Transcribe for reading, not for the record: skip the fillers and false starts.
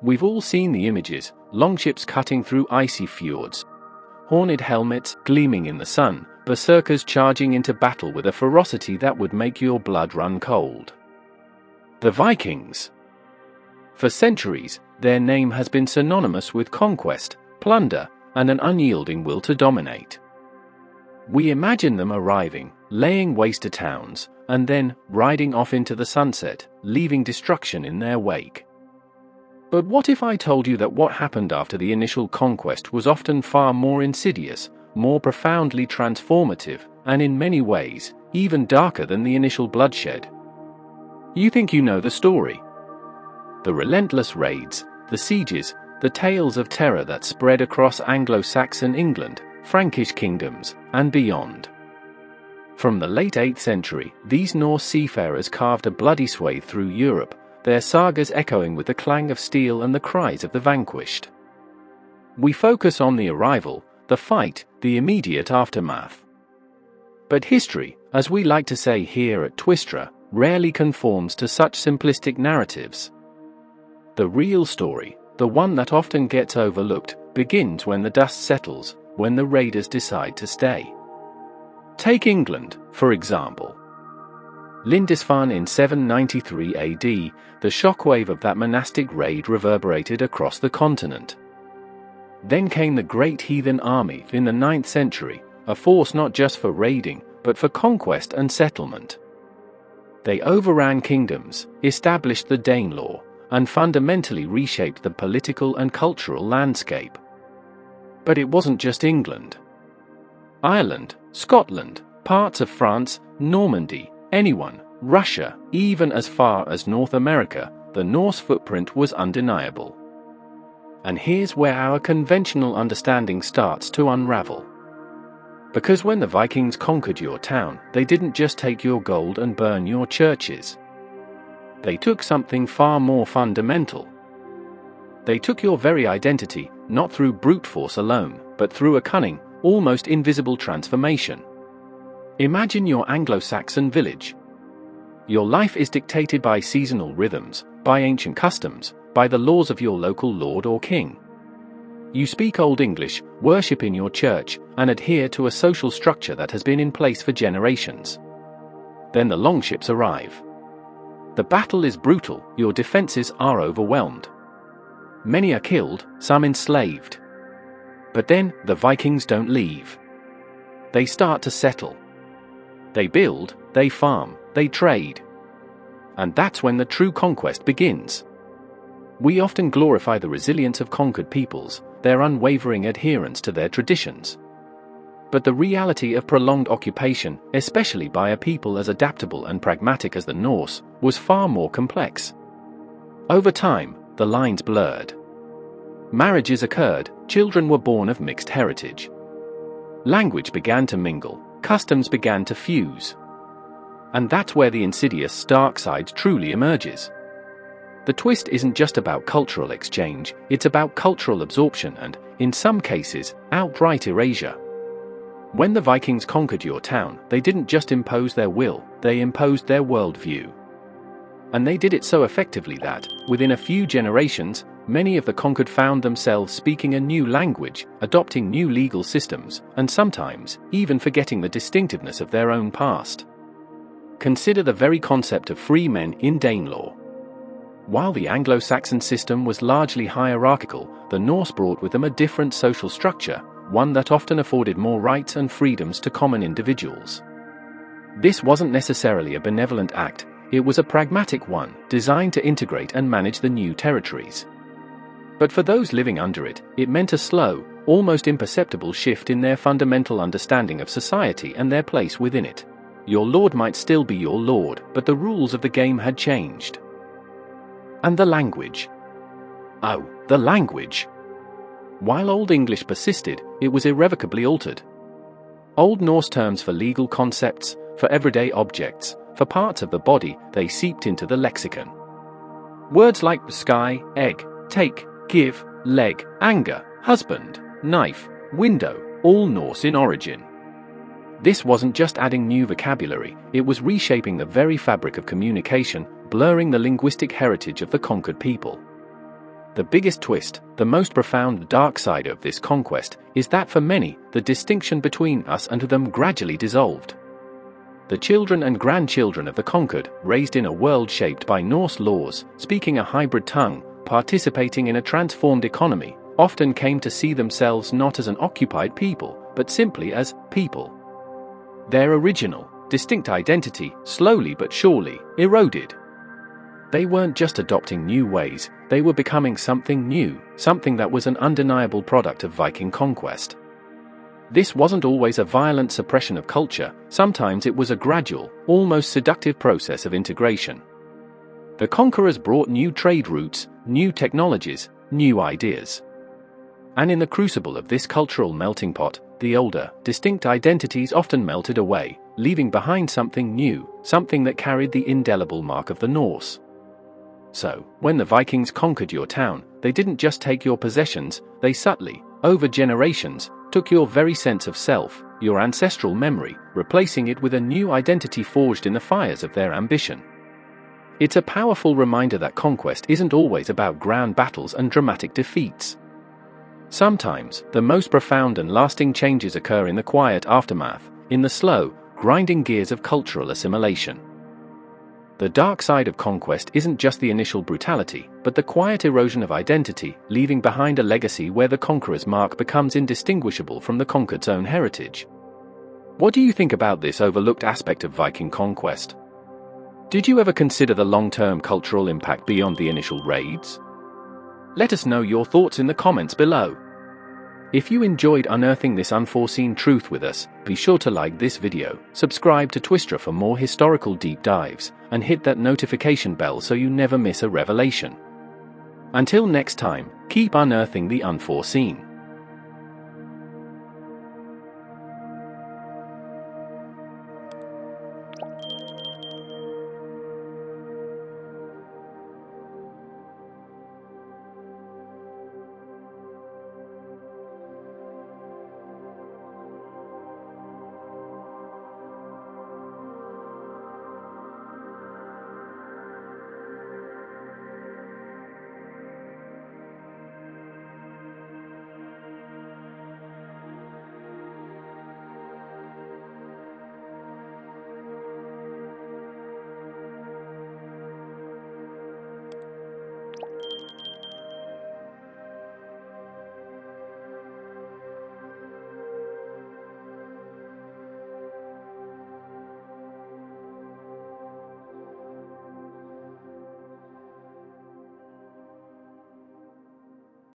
We've all seen the images: longships cutting through icy fjords, horned helmets gleaming in the sun, berserkers charging into battle with a ferocity that would make your blood run cold. The Vikings. For centuries, their name has been synonymous with conquest, plunder, and an unyielding will to dominate. We imagine them arriving, laying waste to towns, and then riding off into the sunset, leaving destruction in their wake. But what if I told you that what happened after the initial conquest was often far more insidious, more profoundly transformative, and in many ways, even darker than the initial bloodshed? You think you know the story. The relentless raids, the sieges, the tales of terror that spread across Anglo-Saxon England, Frankish kingdoms, and beyond. From the late 8th century, these Norse seafarers carved a bloody swathe through Europe, their sagas echoing with the clang of steel and the cries of the vanquished. We focus on the arrival, the fight, the immediate aftermath. But history, as we like to say here at Twistra, rarely conforms to such simplistic narratives. The real story, the one that often gets overlooked, begins when the dust settles, when the raiders decide to stay. Take England, for example. Lindisfarne in 793 AD, the shockwave of that monastic raid reverberated across the continent. Then came the Great Heathen Army in the 9th century, a force not just for raiding, but for conquest and settlement. They overran kingdoms, established the Danelaw, and fundamentally reshaped the political and cultural landscape. But it wasn't just England. Ireland, Scotland, parts of France, Normandy, anyone, Russia, even as far as North America, the Norse footprint was undeniable. And here's where our conventional understanding starts to unravel. Because when the Vikings conquered your town, they didn't just take your gold and burn your churches. They took something far more fundamental. They took your very identity, not through brute force alone, but through a cunning, almost invisible transformation. Imagine your Anglo-Saxon village. Your life is dictated by seasonal rhythms, by ancient customs, by the laws of your local lord or king. You speak Old English, worship in your church, and adhere to a social structure that has been in place for generations. Then the longships arrive. The battle is brutal, your defenses are overwhelmed. Many are killed, some enslaved. But then, the Vikings don't leave. They start to settle. They build, they farm, they trade. And that's when the true conquest begins. We often glorify the resilience of conquered peoples, their unwavering adherence to their traditions. But the reality of prolonged occupation, especially by a people as adaptable and pragmatic as the Norse, was far more complex. Over time, the lines blurred. Marriages occurred, children were born of mixed heritage. Language began to mingle, customs began to fuse. And that's where the insidious dark side truly emerges. The twist isn't just about cultural exchange, it's about cultural absorption and, in some cases, outright erasure. When the Vikings conquered your town, they didn't just impose their will, they imposed their worldview. And they did it so effectively that, within a few generations, many of the conquered found themselves speaking a new language, adopting new legal systems, and sometimes, even forgetting the distinctiveness of their own past. Consider the very concept of free men in Danelaw. While the Anglo-Saxon system was largely hierarchical, the Norse brought with them a different social structure, one that often afforded more rights and freedoms to common individuals. This wasn't necessarily a benevolent act, it was a pragmatic one, designed to integrate and manage the new territories. But for those living under it, it meant a slow, almost imperceptible shift in their fundamental understanding of society and their place within it. Your lord might still be your lord, but the rules of the game had changed. And the language. Oh, the language. While Old English persisted, it was irrevocably altered. Old Norse terms for legal concepts, for everyday objects, for parts of the body, they seeped into the lexicon. Words like sky, egg, take, give, leg, anger, husband, knife, window, all Norse in origin. This wasn't just adding new vocabulary, it was reshaping the very fabric of communication, blurring the linguistic heritage of the conquered people. The biggest twist, the most profound dark side of this conquest, is that for many, the distinction between us and them gradually dissolved. The children and grandchildren of the conquered, raised in a world shaped by Norse laws, speaking a hybrid tongue, participating in a transformed economy, often came to see themselves not as an occupied people, but simply as people. Their original, distinct identity, slowly but surely, eroded. They weren't just adopting new ways, they were becoming something new, something that was an undeniable product of Viking conquest. This wasn't always a violent suppression of culture, sometimes it was a gradual, almost seductive process of integration. The conquerors brought new trade routes, new technologies, new ideas. And in the crucible of this cultural melting pot, the older, distinct identities often melted away, leaving behind something new, something that carried the indelible mark of the Norse. So, when the Vikings conquered your town, they didn't just take your possessions, they subtly, over generations, took your very sense of self, your ancestral memory, replacing it with a new identity forged in the fires of their ambition. It's a powerful reminder that conquest isn't always about grand battles and dramatic defeats. Sometimes, the most profound and lasting changes occur in the quiet aftermath, in the slow, grinding gears of cultural assimilation. The dark side of conquest isn't just the initial brutality, but the quiet erosion of identity, leaving behind a legacy where the conqueror's mark becomes indistinguishable from the conquered's own heritage. What do you think about this overlooked aspect of Viking conquest? Did you ever consider the long-term cultural impact beyond the initial raids? Let us know your thoughts in the comments below. If you enjoyed unearthing this unforeseen truth with us, be sure to like this video, subscribe to Twistra for more historical deep dives, and hit that notification bell so you never miss a revelation. Until next time, keep unearthing the unforeseen.